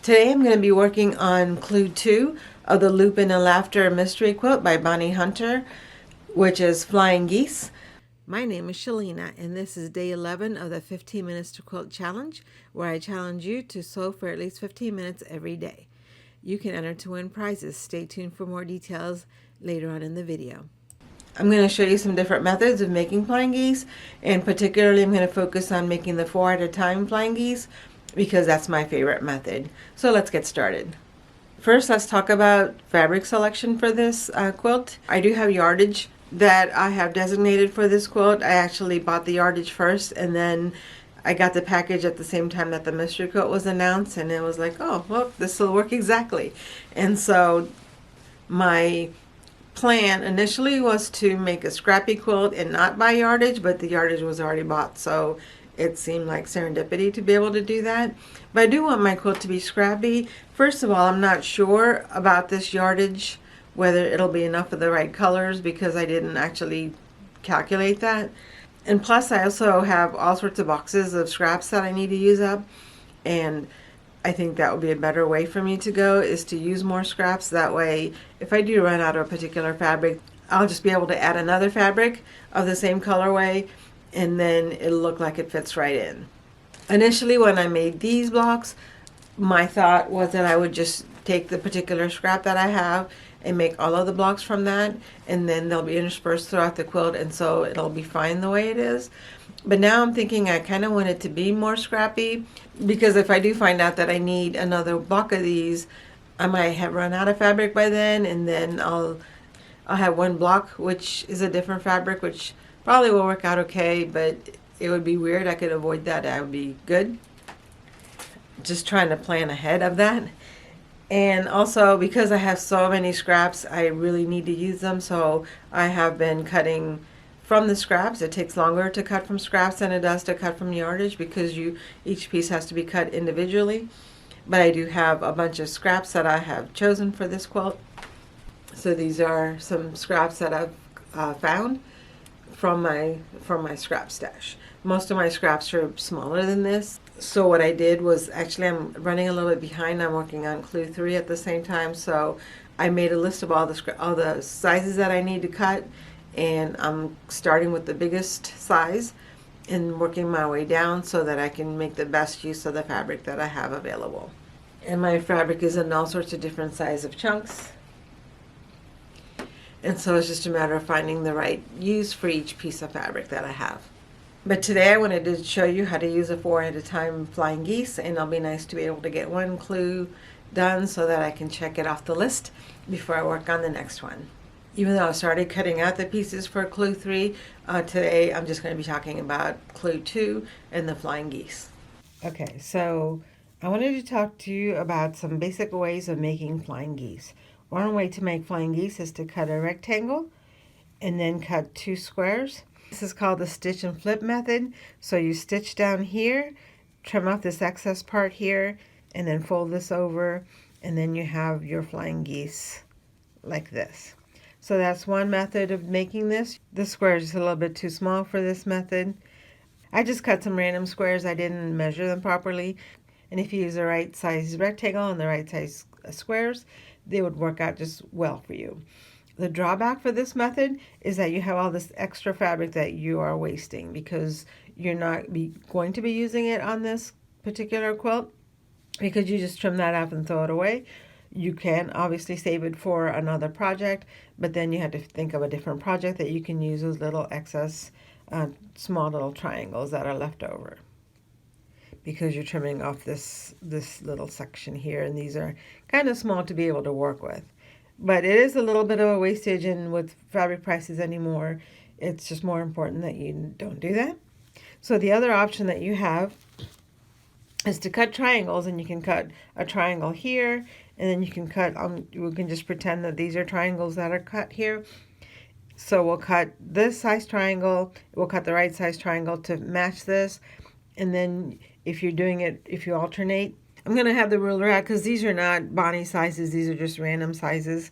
Today I'm going to be working on Clue 2 of the Lupine and Laughter Mystery Quilt by Bonnie Hunter, which is Flying Geese. My name is Shalina, and this is day 11 of the 15 Minutes to Quilt Challenge, where I challenge you to sew for at least 15 minutes every day. You can enter to win prizes. Stay tuned for more details later on in the video. I'm going to show you some different methods of making flying geese, and particularly I'm going to focus on making the 4 at a time flying geese, because that's my favorite method. So let's get started. First, let's talk about fabric selection for this quilt. I do have yardage that I have designated for this quilt. I actually bought the yardage first, and then I got the package at the same time that the mystery quilt was announced, and it was like, oh, well, this will work exactly. And so my plan initially was to make a scrappy quilt and not buy yardage, but the yardage was already bought, so it seemed like serendipity to be able to do that. But I do want my quilt to be scrappy. First of all, I'm not sure about this yardage, whether it'll be enough of the right colors, because I didn't actually calculate that. And plus, I also have all sorts of boxes of scraps that I need to use up, and I think that would be a better way for me to go, is to use more scraps. That way, if I do run out of a particular fabric, I'll just be able to add another fabric of the same colorway, and then it'll look like it fits right in. Initially, when I made these blocks, my thought was that I would just take the particular scrap that I have and make all of the blocks from that, and then they'll be interspersed throughout the quilt, and so it'll be fine the way it is. But now I'm thinking I kind of want it to be more scrappy, because if I do find out that I need another block of these, I might have run out of fabric by then, and then I'll have one block which is a different fabric, which probably will work out okay, but it would be weird. I could avoid that. That would be good. Just trying to plan ahead of that. And also, because I have so many scraps, I really need to use them, so I have been cutting from the scraps. It takes longer to cut from scraps than it does to cut from yardage, because each piece has to be cut individually. But I do have a bunch of scraps that I have chosen for this quilt. So these are some scraps that I've found from my scrap stash. Most of my scraps are smaller than this. So what I did was, actually I'm running a little bit behind. I'm working on Clue 3 at the same time, so I made a list of all the sizes that I need to cut, and I'm starting with the biggest size and working my way down so that I can make the best use of the fabric that I have available. And my fabric is in all sorts of different size of chunks. And so it's just a matter of finding the right use for each piece of fabric that I have. But today I wanted to show you how to use a 4 at a time flying geese, and it'll be nice to be able to get one clue done so that I can check it off the list before I work on the next one. Even though I started cutting out the pieces for Clue 3, today I'm just going to be talking about Clue 2 and the flying geese. Okay, so I wanted to talk to you about some basic ways of making flying geese. One way to make flying geese is to cut a rectangle and then cut 2 squares. This is called the stitch and flip method. So you stitch down here, trim off this excess part here, and then fold this over, and then you have your flying geese like this. So that's one method of making this. The square is a little bit too small for this method. I just cut some random squares. I didn't measure them properly. And if you use the right size rectangle and the right size squares, they would work out just well for you. The drawback for this method is that you have all this extra fabric that you are wasting, because you're not going to be using it on this particular quilt, because you just trim that off and throw it away. You can obviously save it for another project, but then you have to think of a different project that you can use those little excess small little triangles that are left over, because you're trimming off this little section here, and these are kind of small to be able to work with. But it is a little bit of a wastage, and with fabric prices anymore, it's just more important that you don't do that. So the other option that you have is to cut triangles, and you can cut a triangle here, and then you can cut, we can just pretend that these are triangles that are cut here. So we'll cut this size triangle, we'll cut the right size triangle to match this, and then if you're doing it, if you alternate, I'm going to have the ruler out because these are not Bonnie sizes, these are just random sizes.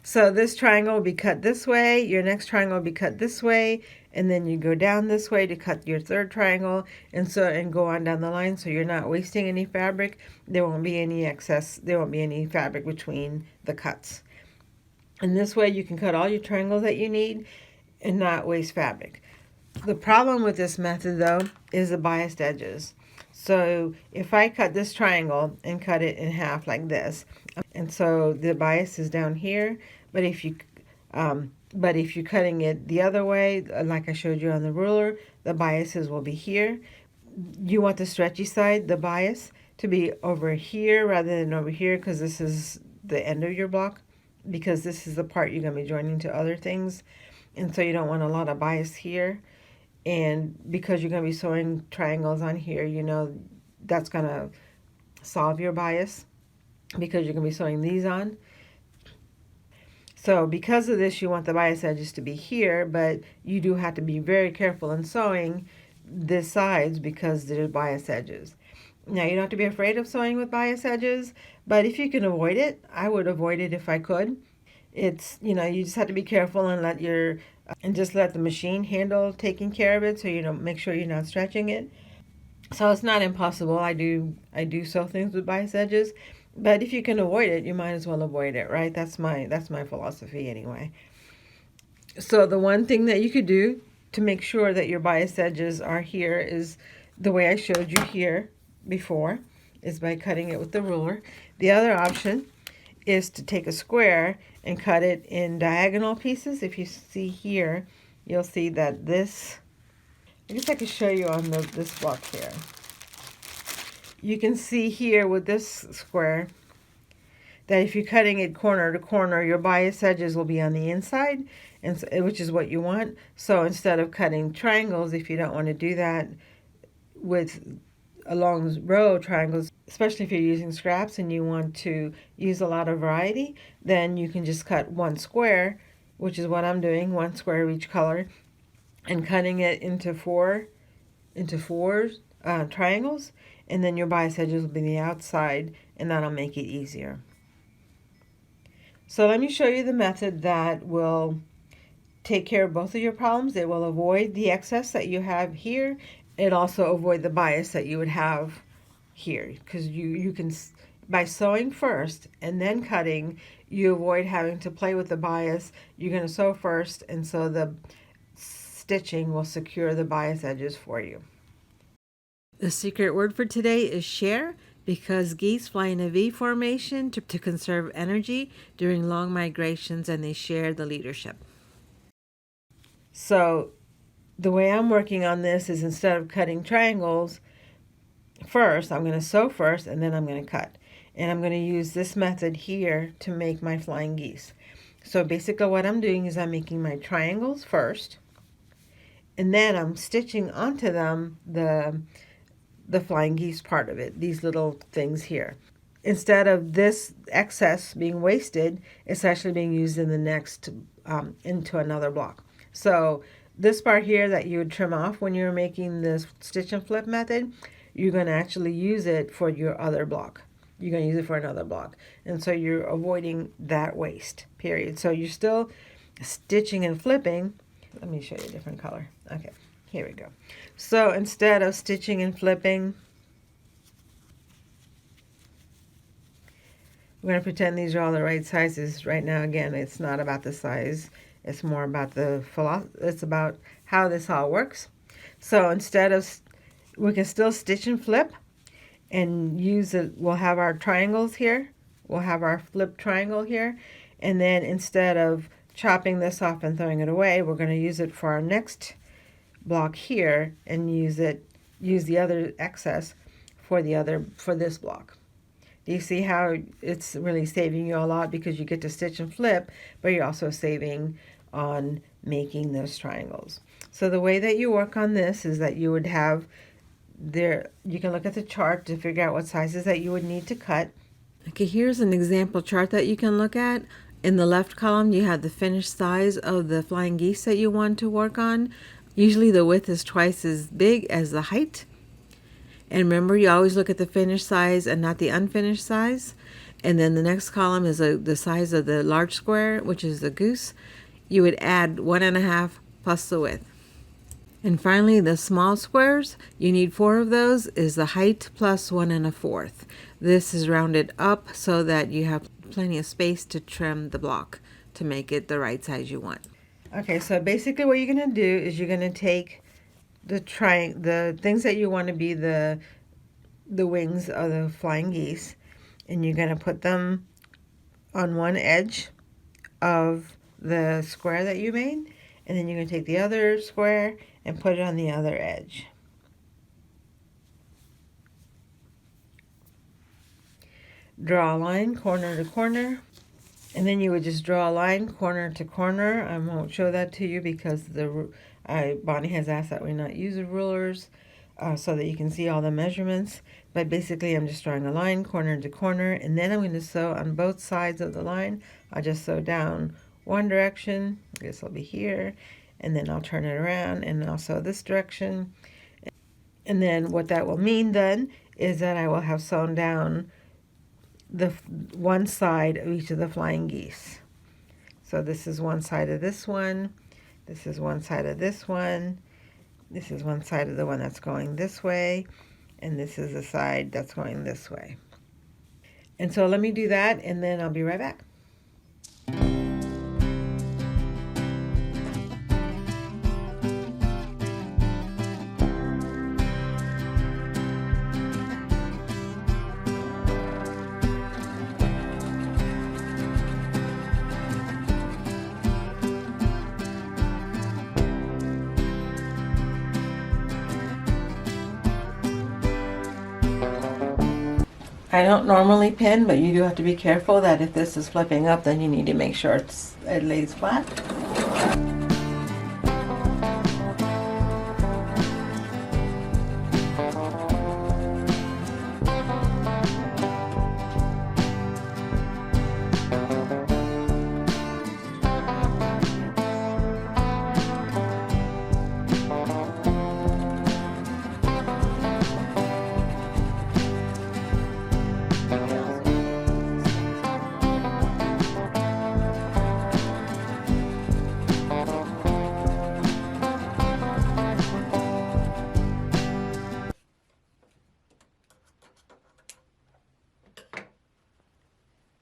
So this triangle will be cut this way, your next triangle will be cut this way, and then you go down this way to cut your third triangle, and go on down the line, so you're not wasting any fabric. There won't be any excess, there won't be any fabric between the cuts. And this way you can cut all your triangles that you need and not waste fabric. The problem with this method though is the biased edges. So if I cut this triangle and cut it in half like this, and so the bias is down here, but if you're cutting it the other way, like I showed you on the ruler, the biases will be here. You want the stretchy side, the bias, to be over here rather than over here, because this is the end of your block, because this is the part you're going to be joining to other things, and so you don't want a lot of bias here. And because you're going to be sewing triangles on here, you know that's going to solve your bias, because you're going to be sewing these on. So because of this, you want the bias edges to be here, but you do have to be very careful in sewing the sides because there's bias edges. Now, you don't have to be afraid of sewing with bias edges, but if you can avoid it, I would avoid it if I could. It's, you just have to be careful and just let the machine handle taking care of it, so make sure you're not stretching it. So it's not impossible. I do sew things with bias edges, but if you can avoid it, you might as well avoid it, right? That's my philosophy anyway. So the one thing that you could do to make sure that your bias edges are here is the way I showed you here before, is by cutting it with the ruler. The other option is to take a square and cut it in diagonal pieces. If you see here, you'll see that this, I guess I could show you on this block here. You can see here with this square that if you're cutting it corner to corner, your bias edges will be on the inside, which is what you want. So instead of cutting triangles, if you don't want to do that with a long row of triangles, especially if you're using scraps and you want to use a lot of variety, then you can just cut one square, which is what I'm doing, one square of each color, and cutting it into four triangles, and then your bias edges will be the outside, and that'll make it easier. So let me show you the method that will take care of both of your problems. It will avoid the excess that you have here. It also avoid the bias that you would have here, because you can, by sewing first and then cutting, you avoid having to play with the bias. You're going to sew first, and so the stitching will secure the bias edges for you. The secret word for today is share, because geese fly in a V formation to conserve energy during long migrations, and they share the leadership. So the way I'm working on this is, instead of cutting triangles first, I'm going to sew first and then I'm going to cut. And I'm going to use this method here to make my flying geese. So basically what I'm doing is I'm making my triangles first, and then I'm stitching onto them the flying geese part of it, these little things here. Instead of this excess being wasted, it's actually being used in the next, into another block. So this part here that you would trim off when you're making this stitch and flip method, you're going to actually use it for your other block. You're going to use it for another block. And so you're avoiding that waste, period. So you're still stitching and flipping. Let me show you a different color. Okay, here we go. So instead of stitching and flipping, we're going to pretend these are all the right sizes. Right now, again, it's not about the size. It's more about it's about how this all works. So instead of, we can still stitch and flip and use it. We'll have our triangles here. We'll have our flip triangle here. And then instead of chopping this off and throwing it away, we're going to use it for our next block here, and use the other excess for this block. Do you see how it's really saving you a lot, because you get to stitch and flip, but you're also saving on making those triangles. So the way that you work on this is that you would have there, you can look at the chart to figure out what sizes that you would need to cut. Okay, here's an example chart that you can look at. In the left column, you have the finished size of the flying geese that you want to work on. Usually the width is twice as big as the height. And remember, you always look at the finished size and not the unfinished size. And then the next column is the size of the large square, which is the goose. You would add 1.5 plus the width. And finally, the small squares, you need 4 of those, is the height plus 1 1/4. This is rounded up so that you have plenty of space to trim the block to make it the right size you want. Okay, so basically what you're going to do is you're going to take the things that you want to be the wings of the flying geese, and you're going to put them on one edge of the square that you made, and then you're going to take the other square and put it on the other edge. Draw a line corner to corner, and then you would just draw a line corner to corner. I won't show that to you because Bonnie has asked that we not use the rulers so that you can see all the measurements. But basically I'm just drawing a line corner to corner, and then I'm going to sew on both sides of the line. I'll just sew down one direction. I guess I'll be here, and then I'll turn it around and I'll sew this direction. And then what that will mean then is that I will have sewn down the one side of each of the flying geese. So this is one side of this one, this is one side of this one, this is one side of the one that's going this way, and this is the side that's going this way. And so let me do that, and then I'll be right back. I don't normally pin, but you do have to be careful that if this is flipping up, then you need to make sure it lays flat.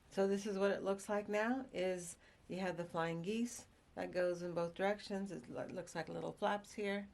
So this is what it looks like now, is you have the flying geese that goes in both directions. It looks like little flaps here.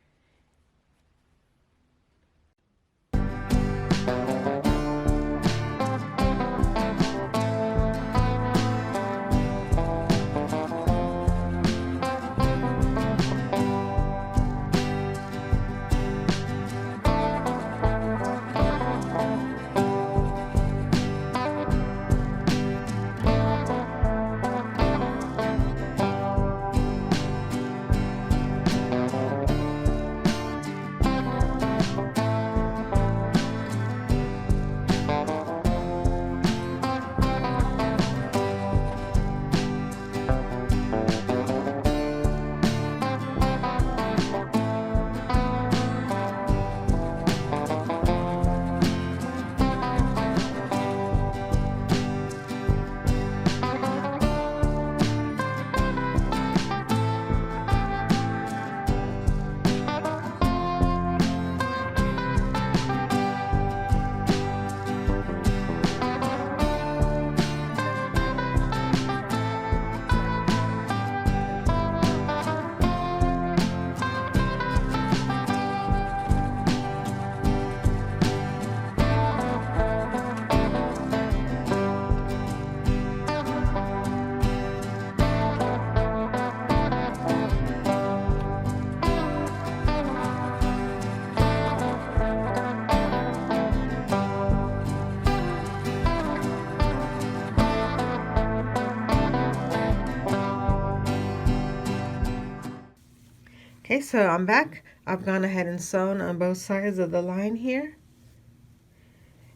Okay, so I'm back. I've gone ahead and sewn on both sides of the line here.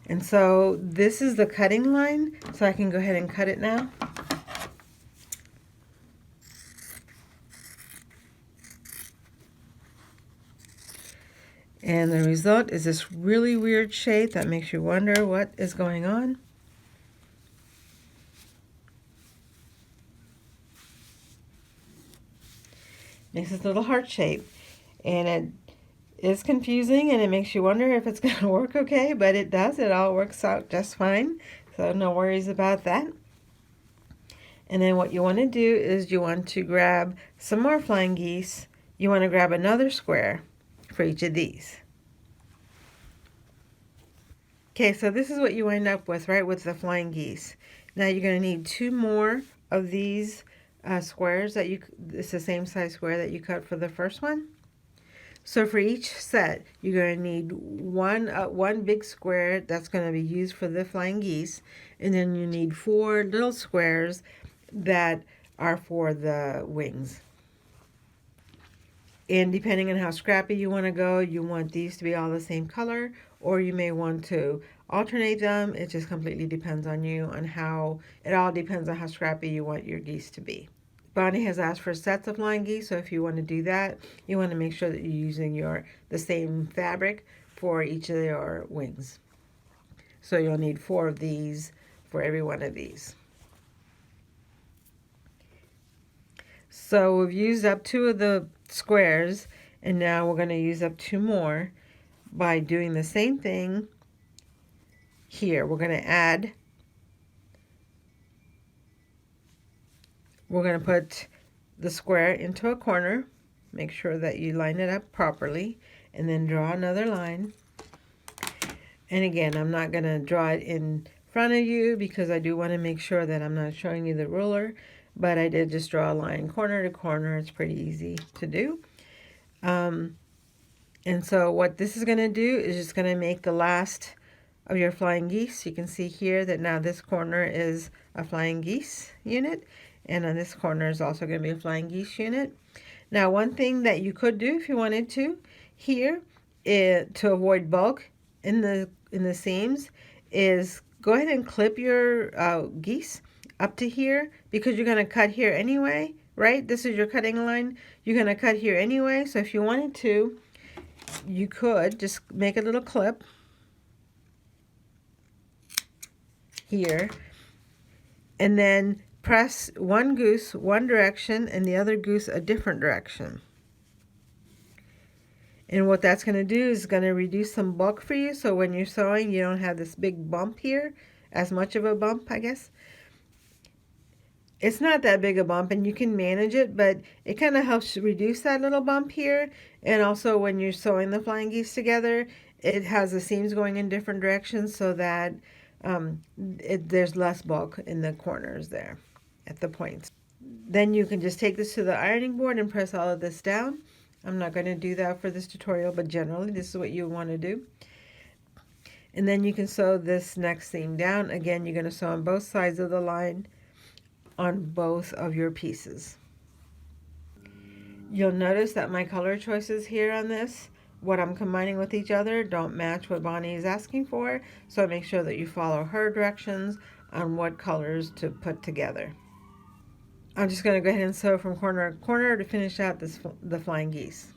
And so this is the cutting line, so I can go ahead and cut it now. And the result is this really weird shape that makes you wonder what is going on. makes this little heart shape. And it is confusing and it makes you wonder if it's going to work okay, but it does. It all works out just fine. So no worries about that. And then what you want to do is you want to grab some more flying geese. You want to grab another square for each of these. Okay, so this is what you end up with, right, with the flying geese. Now you're going to need 2 more of these squares that it's the same size square that you cut for the first one. So for each set, you're going to need one big square that's going to be used for the flying geese, and then you need 4 little squares that are for the wings. And depending on how scrappy you want to go, you want these to be all the same color, or you may want to alternate them. It just completely depends on you, on how, it all depends on how scrappy you want your geese to be. Bonnie has asked for sets of flying geese, so if you want to do that, you want to make sure that you're using the same fabric for each of your wings. So you'll need 4 of these for every one of these. So we've used up 2 of the squares, and now we're going to use up 2 more by doing the same thing here. We're going to put the square into a corner. Make sure that you line it up properly, and then draw another line. And again, I'm not going to draw it in front of you because I do want to make sure that I'm not showing you the ruler, but I did just draw a line corner to corner. It's pretty easy to do. And so what this is going to do is just going to make the last of your flying geese. You can see here that now this corner is a flying geese unit, and on this corner is also going to be a flying geese unit. Now one thing that you could do if you wanted to here to avoid bulk in the seams is go ahead and clip your geese up to here, because you're going to cut here anyway, right? This is your cutting line. You're going to cut here anyway, so if you wanted to, you could just make a little clip here, and then press one goose one direction and the other goose a different direction. And what that's going to do is going to reduce some bulk for you, so when you're sewing you don't have this big bump here, as much of a bump, I guess. It's not that big a bump and you can manage it, but it kind of helps reduce that little bump here. And also when you're sewing the flying geese together, it has the seams going in different directions so that there's less bulk in the corners there at the points. Then you can just take this to the ironing board and press all of this down. I'm not going to do that for this tutorial, but generally this is what you want to do. And then you can sew this next seam down. Again, you're going to sew on both sides of the line on both of your pieces. You'll notice that my color choices here on this, what I'm combining with each other, don't match what Bonnie is asking for, so make sure that you follow her directions on what colors to put together. I'm just going to go ahead and sew from corner to corner to finish out the flying geese.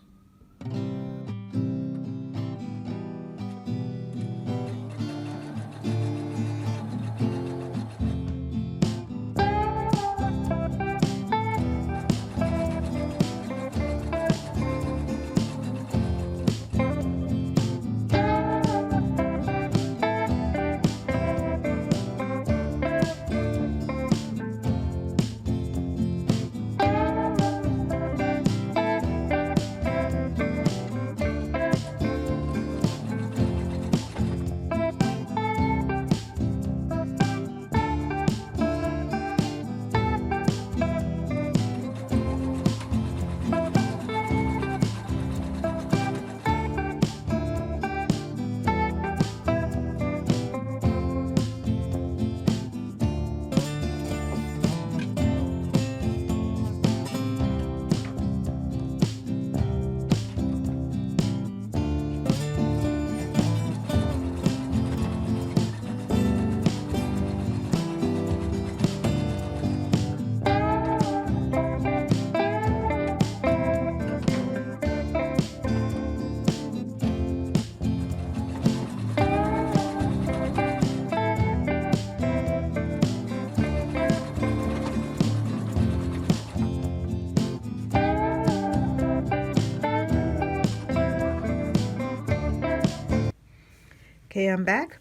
Okay, I'm back.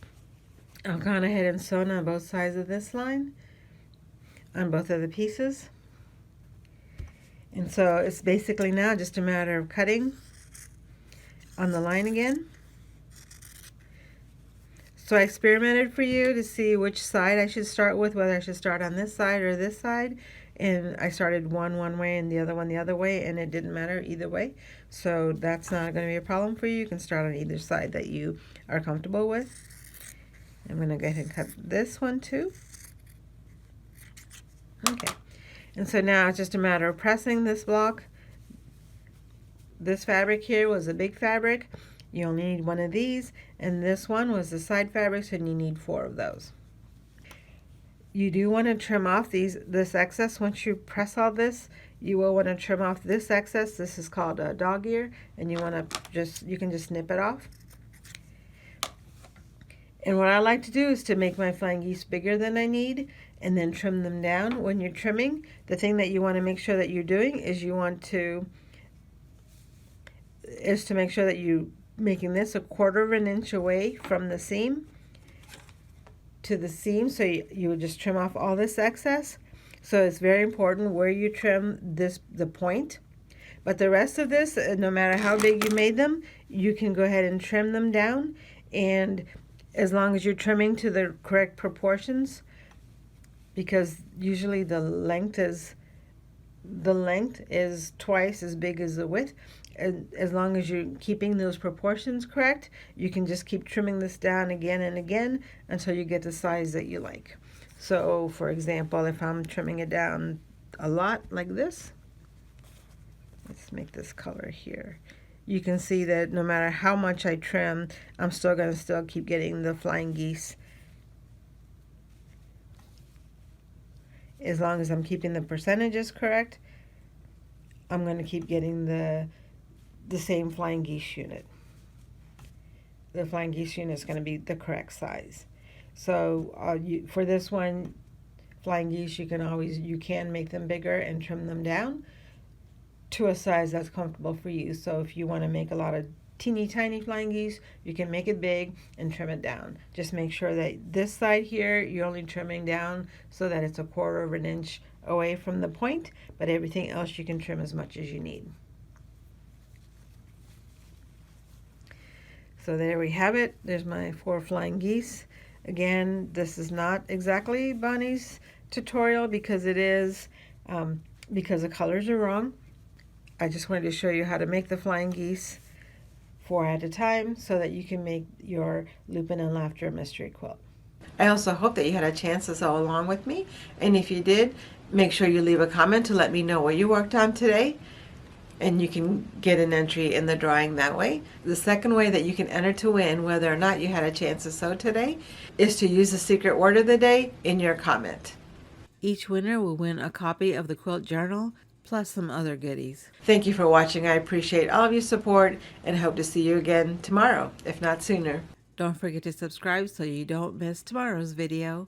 I've gone ahead and sewn on both sides of this line on both of the pieces. And so it's basically now just a matter of cutting on the line again. So I experimented for you to see which side I should start with, whether I should start on this side or this side. And I started one way and the other one the other way, and it didn't matter either way. So that's not going to be a problem for you. You can start on either side that you are comfortable with. I'm going to go ahead and cut this one too. Okay. And so now it's just a matter of pressing this block. This fabric here was a big fabric. You only need one of these, and this one was the side fabrics, and you need 4 of those. You do want to trim off this excess. Once you press all this, you will want to trim off this excess. This is called a dog ear, and you want to you can just snip it off. And what I like to do is to make my flying geese bigger than I need, and then trim them down. When you're trimming, the thing that you want to make sure that you're doing is to make sure that you making this 1/4 of an inch away from the seam to the seam. So you would just trim off all this excess. So it's very important where you trim the point. But the rest of this, no matter how big you made them, you can go ahead and trim them down. And as long as you're trimming to the correct proportions, because usually the length is twice as big as the width. And as long as you're keeping those proportions correct, you can just keep trimming this down again and again until you get the size that you like. So for example, if I'm trimming it down a lot like this, let's make this color here. You can see that no matter how much I trim, I'm still going to keep getting the flying geese. As long as I'm keeping the percentages correct, I'm going to keep getting the same flying geese unit. The flying geese unit is going to be the correct size. So for this one, flying geese, you can make them bigger and trim them down to a size that's comfortable for you. So if you want to make a lot of teeny tiny flying geese, you can make it big and trim it down. Just make sure that this side here, you're only trimming down so that it's 1/4 of an inch away from the point, but everything else you can trim as much as you need. So there we have it. There's my 4 flying geese. Again, this is not exactly Bonnie's tutorial because because the colors are wrong. I just wanted to show you how to make the flying geese 4 at a time so that you can make your Lupine and Laughter mystery quilt. I also hope that you had a chance to sew along with me, and if you did, make sure you leave a comment to let me know what you worked on today, and you can get an entry in the drawing that way. The second way that you can enter to win whether or not you had a chance to sew today is to use the secret word of the day in your comment. Each winner will win a copy of the Quilt Journal plus some other goodies. Thank you for watching. I appreciate all of your support and hope to see you again tomorrow, if not sooner. Don't forget to subscribe so you don't miss tomorrow's video.